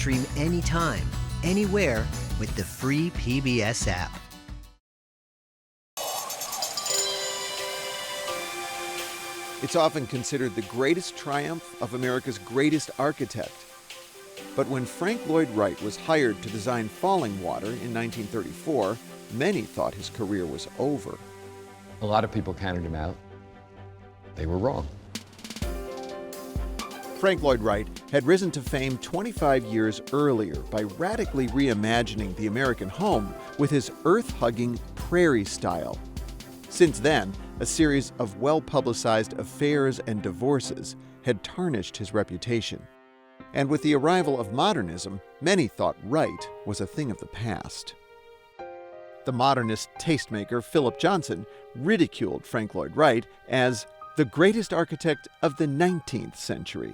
stream anytime, anywhere with the free PBS app. It's often considered the greatest triumph of America's greatest architect. But when Frank Lloyd Wright was hired to design Fallingwater in 1934, many thought his career was over. A lot of people counted him out. They were wrong. Frank Lloyd Wright had risen to fame 25 years earlier by radically reimagining the American home with his earth-hugging prairie style. Since then, a series of well-publicized affairs and divorces had tarnished his reputation. And with the arrival of modernism, many thought Wright was a thing of the past. The modernist tastemaker Philip Johnson ridiculed Frank Lloyd Wright as the greatest architect of the 19th century.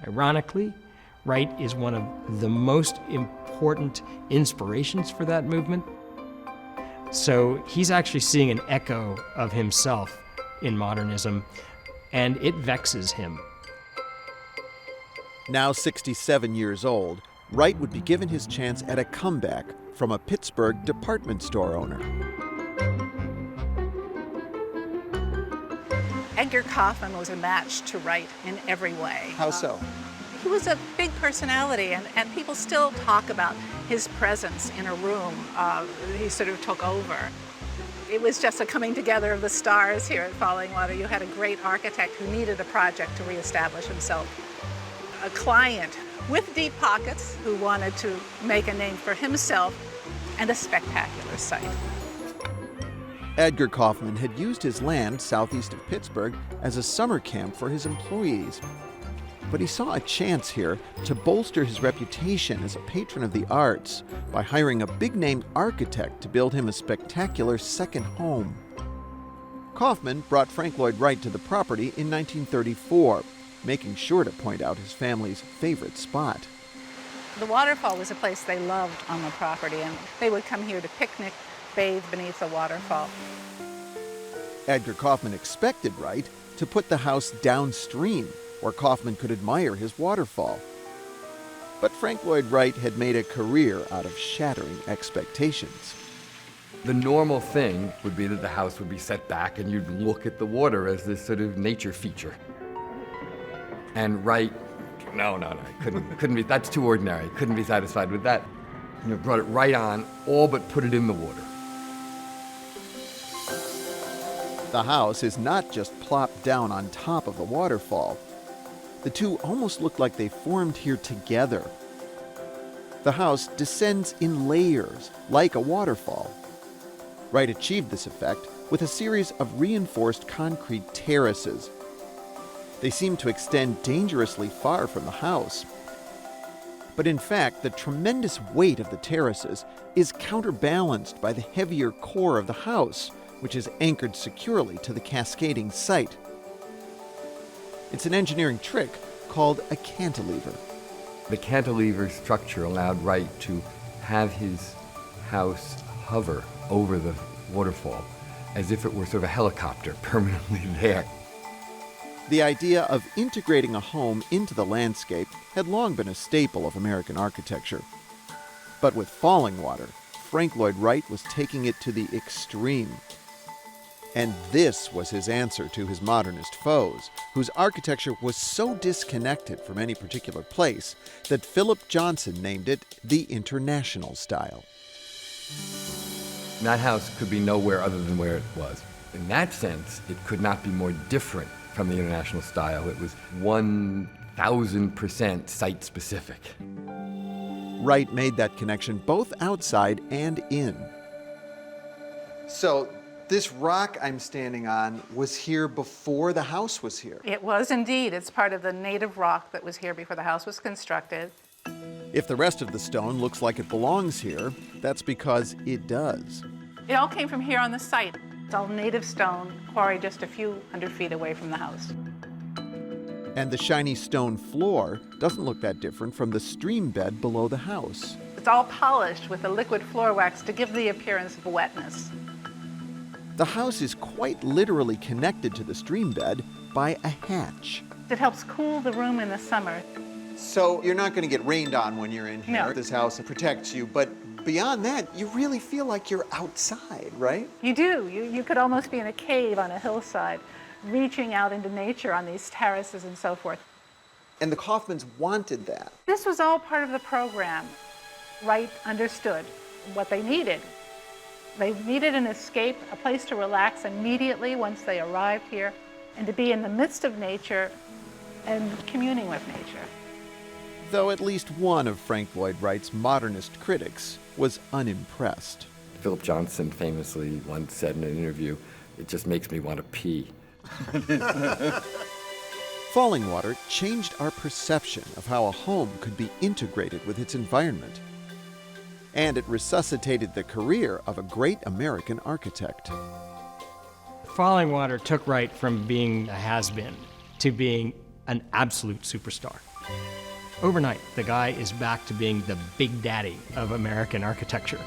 Ironically, Wright is one of the most important inspirations for that movement. So he's actually seeing an echo of himself in modernism, and it vexes him. Now 67 years old, Wright would be given his chance at a comeback from a Pittsburgh department store owner. Edgar Kaufman was a match to Wright in every way. How so? He was a big personality, and people still talk about his presence in a room. He sort of took over. It was just a coming together of the stars here at Fallingwater. You had a great architect who needed a project to reestablish himself, a client with deep pockets who wanted to make a name for himself, and a spectacular site. Edgar Kaufman had used his land southeast of Pittsburgh as a summer camp for his employees. But he saw a chance here to bolster his reputation as a patron of the arts by hiring a big-name architect to build him a spectacular second home. Kaufman brought Frank Lloyd Wright to the property in 1934, making sure to point out his family's favorite spot. The waterfall was a place they loved on the property, and they would come here to picnic, bathe beneath the waterfall. Edgar Kaufman expected Wright to put the house downstream, where Kaufman could admire his waterfall. But Frank Lloyd Wright had made a career out of shattering expectations. The normal thing would be that the house would be set back and you'd look at the water as this sort of nature feature. And Wright, no, couldn't be, that's too ordinary, couldn't be satisfied with that. Brought it right on, all but put it in the water. The house is not just plopped down on top of the waterfall. The two almost look like they formed here together. The house descends in layers, like a waterfall. Wright achieved this effect with a series of reinforced concrete terraces. They seem to extend dangerously far from the house. But in fact, the tremendous weight of the terraces is counterbalanced by the heavier core of the house, which is anchored securely to the cascading site. It's an engineering trick called a cantilever. The cantilever structure allowed Wright to have his house hover over the waterfall as if it were sort of a helicopter permanently there. The idea of integrating a home into the landscape had long been a staple of American architecture. But with Fallingwater, Frank Lloyd Wright was taking it to the extreme. And this was his answer to his modernist foes, whose architecture was so disconnected from any particular place that Philip Johnson named it the International style. That house could be nowhere other than where it was. In that sense, it could not be more different from the International style. It was 1,000% site-specific. Wright made that connection both outside and in. So, this rock I'm standing on was here before the house was here. It was indeed. It's part of the native rock that was here before the house was constructed. If the rest of the stone looks like it belongs here, that's because it does. It all came from here on the site. It's all native stone, quarried just a few hundred feet away from the house. And the shiny stone floor doesn't look that different from the stream bed below the house. It's all polished with a liquid floor wax to give the appearance of wetness. The house is quite literally connected to the stream bed by a hatch. It helps cool the room in the summer. So you're not going to get rained on when you're in here. No. This house protects you, but beyond that, you really feel like you're outside, right? You do. You could almost be in a cave on a hillside, reaching out into nature on these terraces and so forth. And the Kaufmans wanted that. This was all part of the program. Wright understood what they needed. They needed an escape, a place to relax immediately once they arrived here, and to be in the midst of nature and communing with nature. Though at least one of Frank Lloyd Wright's modernist critics was unimpressed. Philip Johnson famously once said in an interview, "It just makes me want to pee." Fallingwater changed our perception of how a home could be integrated with its environment. And it resuscitated the career of a great American architect. Fallingwater took Wright from being a has-been to being an absolute superstar. Overnight, the guy is back to being the big daddy of American architecture.